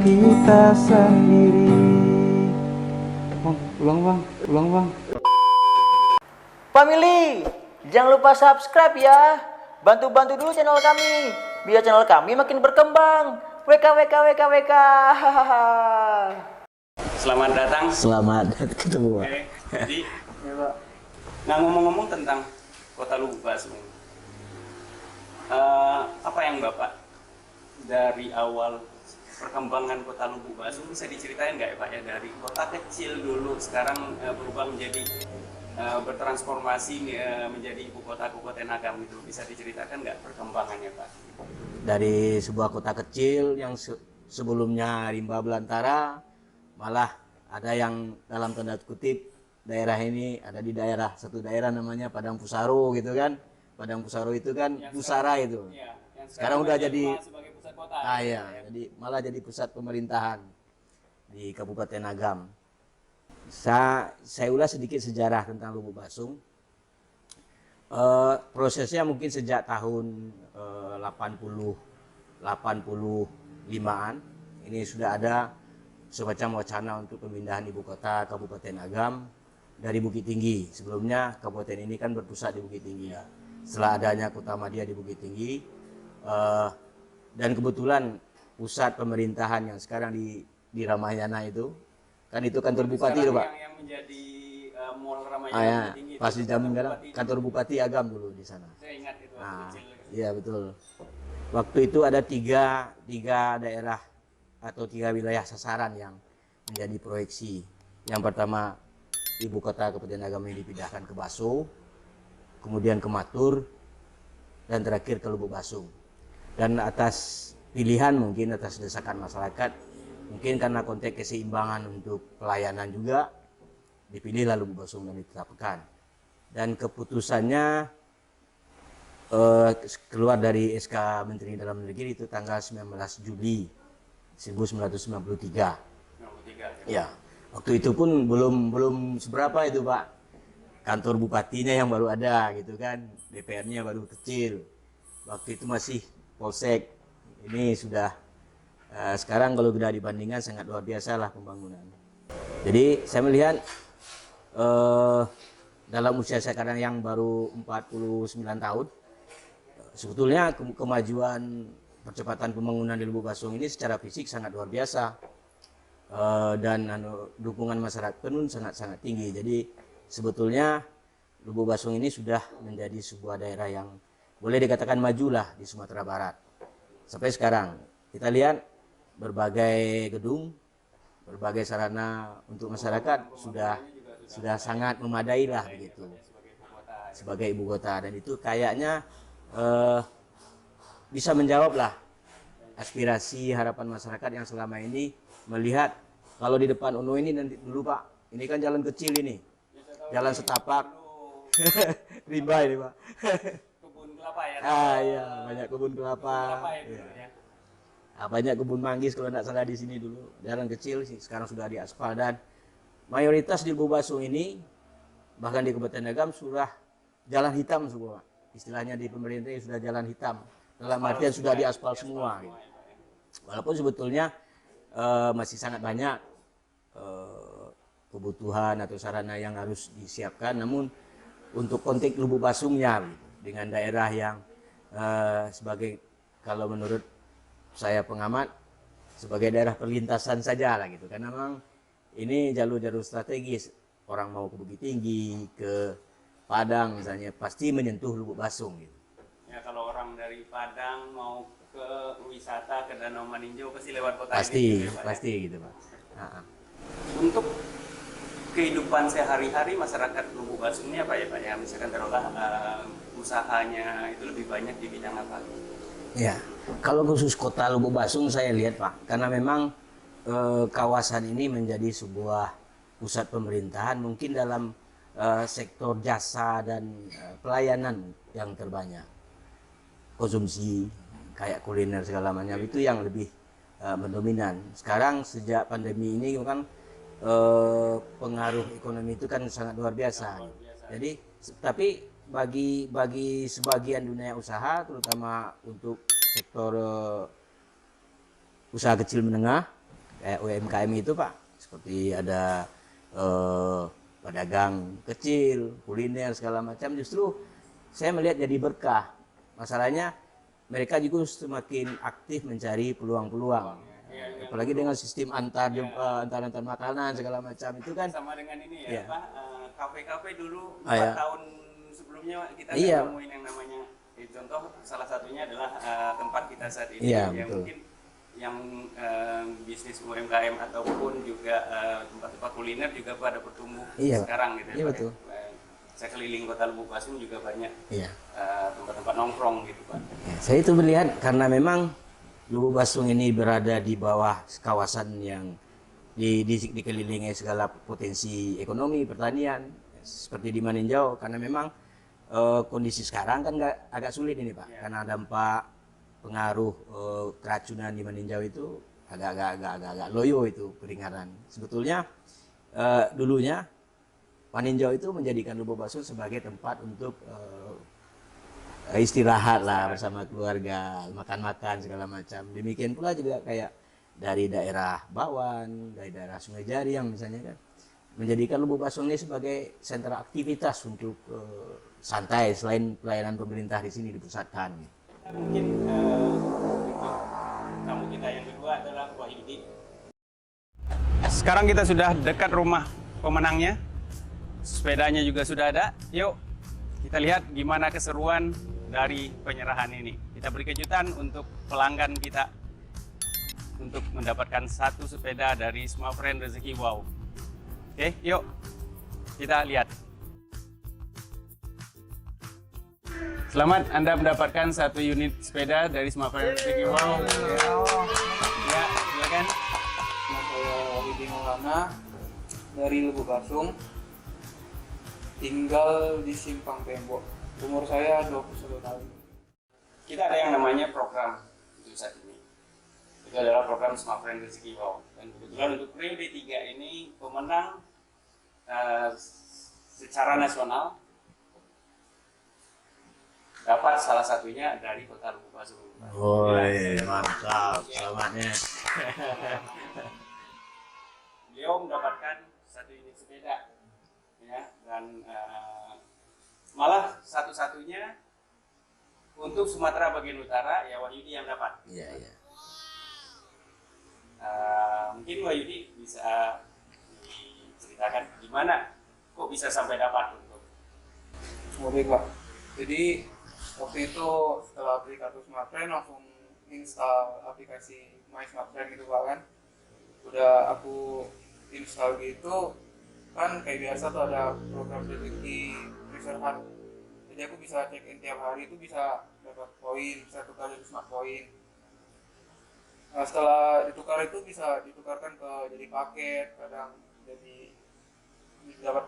kita sendiri. Bang, ulang bang. Family, jangan lupa subscribe ya. Bantu-bantu dulu channel kami, biar channel kami makin berkembang. WK. Selamat datang. Selamat ketemu, Pak. Oke. Jadi, nah ngomong-ngomong tentang Kota Lubuk Basung, apa yang Bapak dari awal perkembangan Kota Lubuk Basung bisa diceritain nggak ya Pak ya, dari kota kecil dulu sekarang berubah menjadi bertransformasi menjadi ibu kota Kabupaten Agam, itu bisa diceritakan nggak perkembangannya Pak? Dari sebuah kota kecil yang sebelumnya rimba belantara, malah ada yang dalam tanda kutip daerah ini ada di satu daerah namanya Padang Pusaro gitu kan. Padang Pusaro itu kan pusara itu. Ya, sekarang udah jadi sebagai pusat kota. ya, jadi malah jadi pusat pemerintahan di Kabupaten Agam. Saya ulas sedikit sejarah tentang Lubuk Basung. Prosesnya mungkin sejak tahun 85-an ini sudah ada semacam wacana untuk pemindahan ibu kota Kabupaten Agam dari Bukit Tinggi. Sebelumnya kabupaten ini kan berpusat di Bukit Tinggi. Setelah adanya Kota Madya di Bukit Tinggi, dan kebetulan pusat pemerintahan yang sekarang di Ramayana itu kantor bupati itu Pak. Yang menjadi mall Ramayana Ya, Bukit Tinggi pas di Jamin kantor bupati Agam dulu di sana. Saya ingat itu waktu kecil. Iya betul. Waktu itu ada tiga daerah atau 3 wilayah sasaran yang menjadi proyeksi. Yang pertama, ibu kota Kabupaten Agam ini dipindahkan ke Baso, kemudian ke Matur, dan terakhir ke Lubuk Basung. Dan atas pilihan, mungkin atas desakan masyarakat, mungkin karena konteks keseimbangan untuk pelayanan juga, dipilihlah Lubuk Basung dan ditetapkan. Dan keputusannya keluar dari SK Menteri Dalam Negeri itu tanggal 19 Juli 1993. Ya, waktu itu pun belum seberapa itu Pak. Kantor bupatinya yang baru ada gitu kan, DPR-nya baru kecil. Waktu itu masih polsek. Ini sudah sekarang kalau sudah dibandingkan sangat luar biasa lah pembangunan. Jadi saya melihat dalam usia sekarang yang baru 49 tahun, sebetulnya kemajuan percepatan pembangunan di Lubuk Basung ini secara fisik sangat luar biasa, dan dukungan masyarakat pun sangat tinggi. Jadi sebetulnya Lubuk Basung ini sudah menjadi sebuah daerah yang boleh dikatakan majulah di Sumatera Barat. Sampai sekarang kita lihat berbagai gedung, berbagai sarana untuk masyarakat sudah sangat memadai lah begitu sebagai ibu kota, dan itu kayaknya bisa menjawab lah aspirasi harapan masyarakat yang selama ini melihat kalau di depan UNO ini nanti dulu Pak, ini kan jalan kecil ini, jalan setapak, rimba ini Pak. Kebun kelapa ya. Iya, banyak kebun kelapa. Banyak kebun manggis kalau tidak salah di sini dulu. Jalan kecil sih, sekarang sudah diaspal, dan mayoritas di Lubuk Basung ini bahkan di Kabupaten Agam sudah jalan hitam semua. Istilahnya di pemerintah sudah jalan hitam, dalam artian sudah diaspal semua gitu. Walaupun sebetulnya masih sangat banyak kebutuhan atau sarana yang harus disiapkan, namun untuk konteks Lubuk Basungnya dengan daerah yang sebagai, kalau menurut saya pengamat, sebagai daerah perlintasan saja lah gitu, karena memang ini jalur-jalur strategis, orang mau ke Bukit Tinggi, ke Padang misalnya, pasti menyentuh Lubuk Basung gitu. Ya, kalau orang dari Padang mau ke wisata ke Danau Maninjau pasti lewat kota Pasti, ini. pasti gitu Pak. Untuk kehidupan sehari-hari masyarakat Lubuk Basung ini apa ya Pak ya? Misalkan taruhlah usahanya itu lebih banyak di bidang apa? Ya, kalau khusus kota Lubuk Basung saya lihat Pak, karena memang kawasan ini menjadi sebuah pusat pemerintahan, mungkin dalam sektor jasa dan pelayanan yang terbanyak. Konsumsi kayak kuliner segala macam itu yang lebih mendominan. Sekarang sejak pandemi ini kan pengaruh ekonomi itu kan sangat luar biasa. Jadi tapi bagi sebagian dunia usaha, terutama untuk sektor usaha kecil menengah, kayak UMKM itu Pak, seperti ada pedagang kecil, kuliner segala macam, justru saya melihat jadi berkah. Masalahnya mereka juga semakin aktif mencari peluang-peluang. Apalagi dengan sistem antar makanan segala macam itu kan. Sama dengan ini Iya. ya, Pak, kafe-kafe dulu 4 Iya. tahun sebelumnya kita Iya. nemuin yang namanya, contoh salah satunya adalah tempat kita saat ini, Iya, yang betul. mungkin yang bisnis UMKM ataupun juga tempat-tempat kuliner juga pada bertumbuh Iya, Pak. sekarang gitu ya, Iya, Pak, betul. ya. Saya keliling kota Lubuk Basung juga banyak Iya. tempat-tempat nongkrong gitu, Pak. Ya, saya itu melihat karena memang Lubuk Basung ini berada di bawah kawasan yang dikelilingi segala potensi ekonomi, pertanian, seperti di Maninjau, karena memang kondisi sekarang kan agak sulit ini Pak, karena dampak pengaruh keracunan di Maninjau itu agak loyo itu keringanan. Sebetulnya dulunya Maninjau itu menjadikan Lubuk Basung sebagai tempat untuk istirahat lah bersama keluarga, makan-makan segala macam. Demikian pula juga kayak dari daerah Bawan, dari daerah Sungai Jari yang misalnya kan menjadikan Lubuk Basung ini sebagai sentra aktivitas untuk santai selain pelayanan pemerintah di sini dipusatkan. Mungkin untuk tamu kita yang kedua adalah Wahyudi. Sekarang kita sudah dekat rumah pemenangnya. Sepedanya juga sudah ada. Yuk kita lihat gimana keseruan dari penyerahan ini. Kita beri kejutan untuk pelanggan kita untuk mendapatkan satu sepeda dari Smartfriend Rezeki Wow. Oke, yuk kita lihat. Selamat, Anda mendapatkan satu unit sepeda dari Smartfriend Rezeki Wow. Ya, silakan. Nama saya Wahyudi Maulana dari Lubuk Basung, tinggal di Simpang Tembok. Umur saya 21 tahun. Kita ada yang namanya program untuk saat ini. Itu adalah program Smartfriend Rezeki Wow. Dan kebetulan untuk periode 3 ini pemenang secara nasional dapat salah satunya dari Kota Lubuk Basung. Woi, mantap, selamatnya. Beliau mendapatkan satu unit sepeda, ya, dan malah satu-satunya untuk Sumatera bagian utara ya Wahyudi yang dapat. Iya, iya. Mungkin Wahyudi bisa diceritakan gimana kok bisa sampai dapat untuk. Oh, baik Pak. Jadi waktu itu setelah beli kartu Smartfriend langsung install aplikasi My Smartfriend gitu Pak kan. Udah aku install gitu kan kayak biasa tuh ada program rezeki Treasure Hunt. Jadi aku bisa check in tiap hari itu bisa dapat poin, bisa tukar jadi smart point. Nah, setelah ditukar itu bisa ditukarkan ke jadi paket, kadang jadi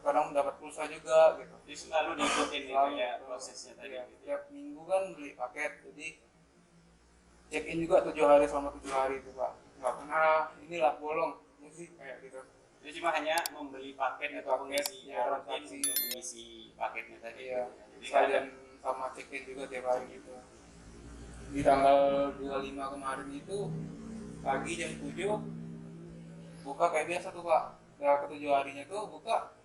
kadang dapat pulsa juga gitu. Jadi selalu diikutin gitu ya prosesnya tadi. Ya, tiap minggu kan beli paket, jadi check in juga 7 hari selama 7 hari itu Pak. Nggak pernah inilah bolong musik kayak gitu. Jadi cuma hanya membeli paket atau mengisi ya, rutin transaksi. untuk mengisi paketnya tadi. Iya, Jadi sekalian sama check in juga tiap hari gitu. Di tanggal 25 kemarin itu pagi jam 7 buka kayak biasa tuh Pak. Nah, ke-7 harinya tuh buka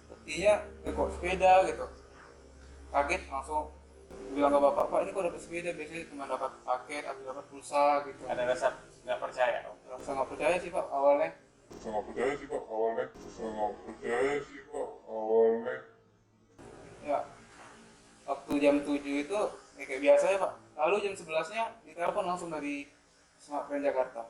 sepertinya kok sepeda gitu. Kaget langsung bilang ke bapak, Pak ini kok dapat sepeda, biasanya cuma dapat paket atau dapat pulsa gitu. ada rasa nggak percaya. Rasa nggak percaya sih Pak awalnya. Ya, waktu jam 7 itu kayak biasa ya Pak. Lalu jam 11-nya ditelepon langsung dari Smartfriend Jakarta.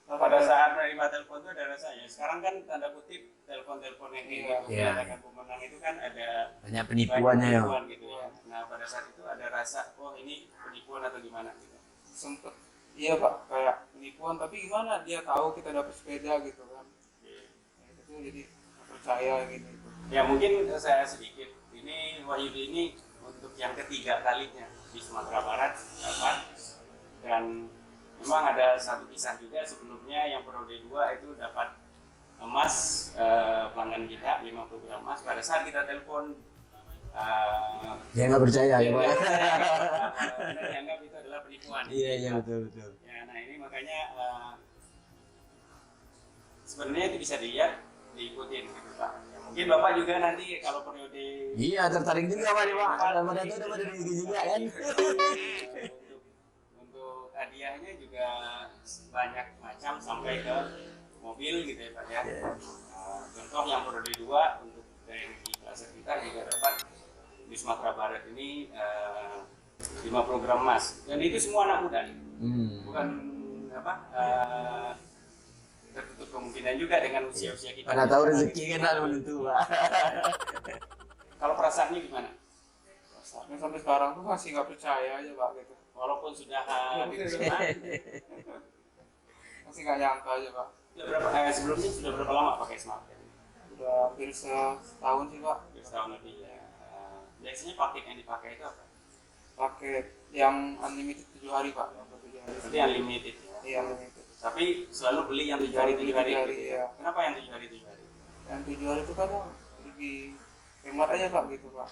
Pada saat menerima telepon itu ada rasanya. Sekarang kan tanda kutip telepon-telepon yang Iya. menyatakan pemenang itu kan ada Banyak penipuannya ya. penipuan gitu ya. Nah pada saat itu ada rasa, oh ini penipuan atau gimana gitu. Sempet, iya Pak, kayak penipuan, tapi gimana dia tahu kita dapat sepeda gitu kan. Ya, itu jadi nggak percaya gitu. Ya mungkin saya sedikit. Ini Wahyudi ini untuk yang ketiga kalinya di Sumatera Barat dapat, dan memang ada satu kisah juga sebelumnya yang periode 2 itu dapat emas, pelanggan kita 50 gram emas. Pada saat kita telepon Dia nggak percaya ya Pak. dianggap itu adalah penipuan. Iya, iya betul betul. Ya, nah ini makanya sebenarnya itu bisa dilihat, diikutin gitu Pak. Ya, mungkin Bapak juga nanti kalau periode Iya, tertarik juga Pak, Pak. Daripada itu dapat rezeki juga kan. untuk hadiahnya juga banyak macam sampai ke mobil gitu ya Pak ya. Contoh yang periode 2 untuk TNI Cluster kita juga dapat di Sumatera Barat ini 5 program emas, dan itu semua anak muda nih. Bukan apa tertutup kemungkinan juga dengan usia-usia kita. Karena tahu rezeki kan harus menentu Pak. Kalau perasaannya gimana? Perasaannya sampai sekarang tuh masih nggak percaya aja Pak gitu. Walaupun sudah Masih nggak nyangka aja Pak. sebelumnya sudah berapa lama pakai smartphone? Udah hampir setahun sih Pak. Setahun lebih ya. Biasanya paket yang dipakai itu apa? Paket yang unlimited 7 hari Pak. Yang 7 hari. Berarti unlimited ya. Iya unlimited. Tapi selalu beli yang 7 hari 7 hari. 7 hari, ya. Kenapa yang 7 hari 7 hari? Yang 7 hari itu kadang lebih hemat aja Pak gitu Pak.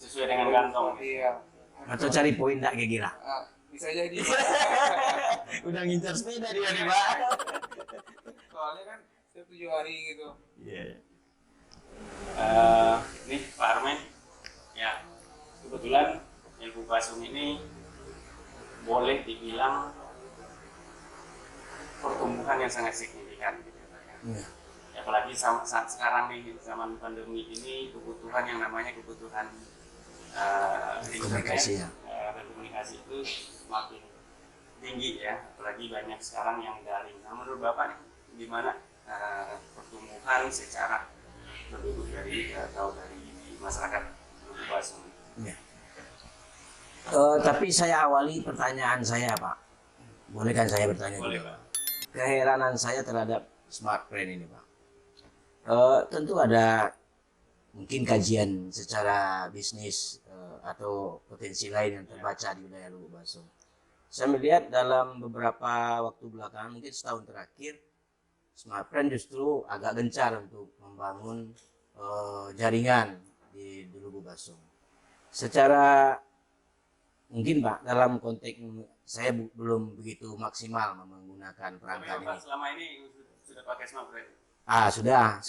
Sesuai dengan kantong. Iya. Atau cari poin tak kira-kira. Bisa jadi. Udah ngincar sepeda dia nih Pak. Soalnya kan setiap 7 hari gitu. Iya. Nih Pak Armen, ya kebetulan Ilmu Basung ini boleh dibilang pertumbuhan yang sangat signifikan gitu ya. Iya. Apalagi saat sekarang nih zaman pandemi ini kebutuhan yang namanya kebutuhan Komunikasi ya. dan komunikasi itu semakin tinggi ya, apalagi banyak sekarang yang daring. Nah menurut Bapak nih gimana pertumbuhan secara penduduk dari masyarakat Lubu Basung? Iya. Tapi saya awali pertanyaan saya Pak. Boleh kan saya bertanya? Boleh dulu? Pak. Keheranan saya terhadap smartphone ini Pak. Tentu ada mungkin kajian secara bisnis atau potensi lain yang terbaca di wilayah Lubu Basung. Saya melihat dalam beberapa waktu belakangan, mungkin setahun terakhir, smartphone justru agak gencar untuk membangun jaringan di Lubu Basung. Secara mungkin Pak, dalam konteks saya belum begitu maksimal menggunakan perangkat Tapi Bapak ini. selama ini sudah pakai smartphone? Sudah.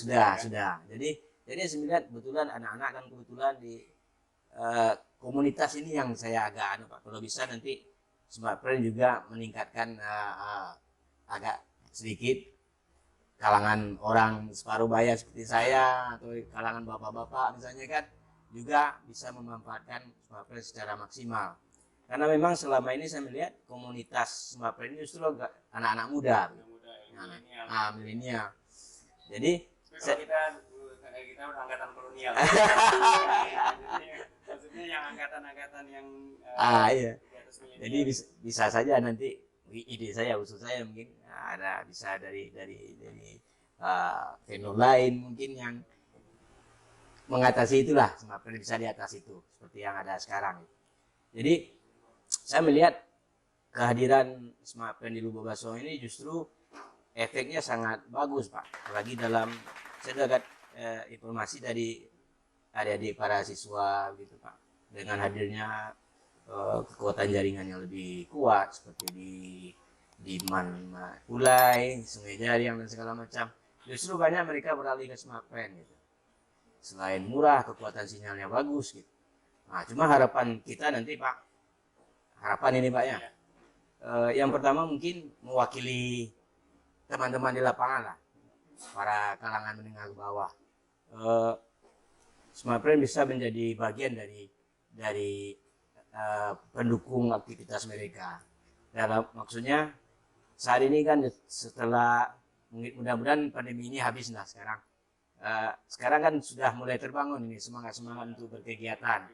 Jadi saya melihat kebetulan anak-anak dan kebetulan di komunitas ini yang saya agak Pak. Kalau bisa nanti smartphone juga meningkatkan agak sedikit kalangan orang separuh baya seperti saya atau kalangan bapak-bapak misalnya kan juga bisa memanfaatkan smartphone secara maksimal. Karena memang selama ini saya melihat komunitas smartphone ini justru anak-anak muda. Milenial. Jadi kalau kita udah angkatan kolonial. Maksudnya yang angkatan-angkatan yang iya. Jadi bisa saja nanti ide saya, usul saya mungkin bisa dari vendor lain mungkin yang mengatasi itulah, smartphone bisa di atas itu seperti yang ada sekarang. Jadi saya melihat kehadiran smartphone di Lubu Basung ini justru efeknya sangat bagus Pak. Apalagi saya dapat informasi dari adik-adik para siswa gitu Pak. Dengan hadirnya kekuatan jaringan yang lebih kuat seperti di Ulai, Sungai Jariang dan segala macam. Justru banyak mereka beralih ke smartphone gitu. Selain murah, kekuatan sinyalnya bagus gitu. Nah, cuma harapan kita nanti Pak, harapan ini Pak ya. Yang pertama mungkin mewakili teman-teman di lapangan lah, para kalangan menengah ke bawah. Smartphone bisa menjadi bagian dari pendukung aktivitas mereka. Maksudnya saat ini kan setelah mudah-mudahan pandemi ini habis lah sekarang. Sekarang kan sudah mulai terbangun ini semangat untuk berkegiatan.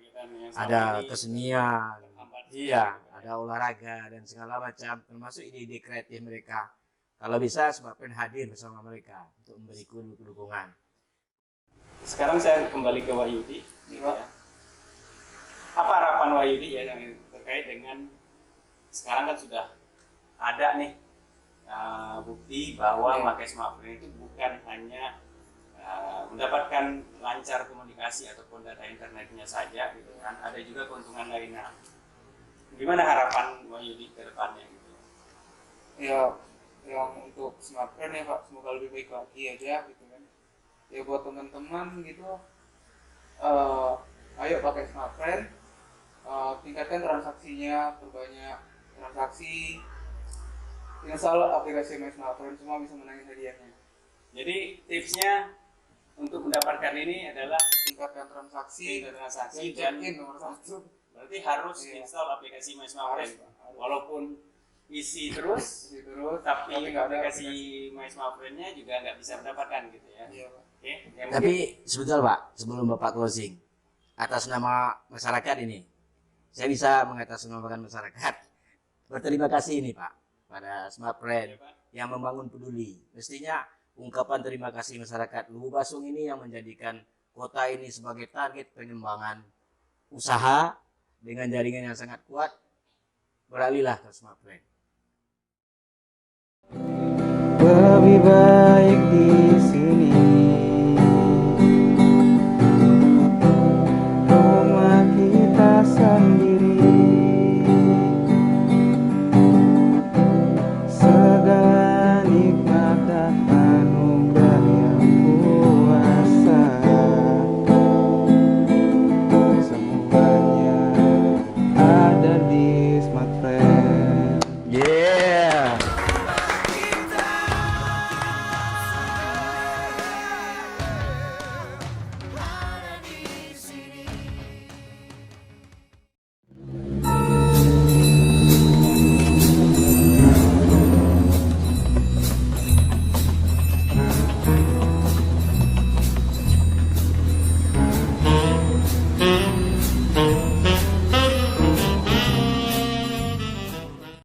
Ada kesenian, iya, ada olahraga dan segala macam, termasuk ide-ide kreatif mereka. Kalau bisa smartphone hadir bersama mereka untuk memberi dukungan. Sekarang saya kembali ke Wahyudi. Ya. Apa harapan Wahyudi ya yang terkait dengan sekarang kan sudah ada nih bukti bahwa pakai smartphone itu bukan hanya mendapatkan lancar komunikasi ataupun data internetnya saja gitu kan, ada juga keuntungan lainnya. Gimana harapan Wahyudi ke depannya gitu? Ya yang untuk smart friend ya Pak, semoga lebih baik lagi aja gitu kan. Ya buat teman-teman gitu, ayo pakai smart friend, tingkatkan transaksinya, perbanyak transaksi, install aplikasi My Smart Friend, semua bisa menangin hadiahnya. Jadi tipsnya untuk mendapatkan ini adalah Tingkatkan transaksi tingkat transaksi dan dan check-in nomor 1. berarti harus Iya. install aplikasi My Smart Friend. Harus. Walaupun isi terus, Terus tapi nggak ada aplikasi My Smart Friend-nya juga nggak bisa mendapatkan gitu ya. Iya Pak. Oke. Ya, Tapi sebentar Pak, sebelum Bapak closing, atas nama masyarakat ini, saya bisa mengatasnamakan masyarakat. Berterima kasih ini Pak pada Smart Friend Pak. yang membangun peduli. Mestinya ungkapan terima kasih masyarakat Lubuk Basung ini yang menjadikan kota ini sebagai target pengembangan usaha dengan jaringan yang sangat kuat. Beralihlah ke Smart Friend. Lebih baik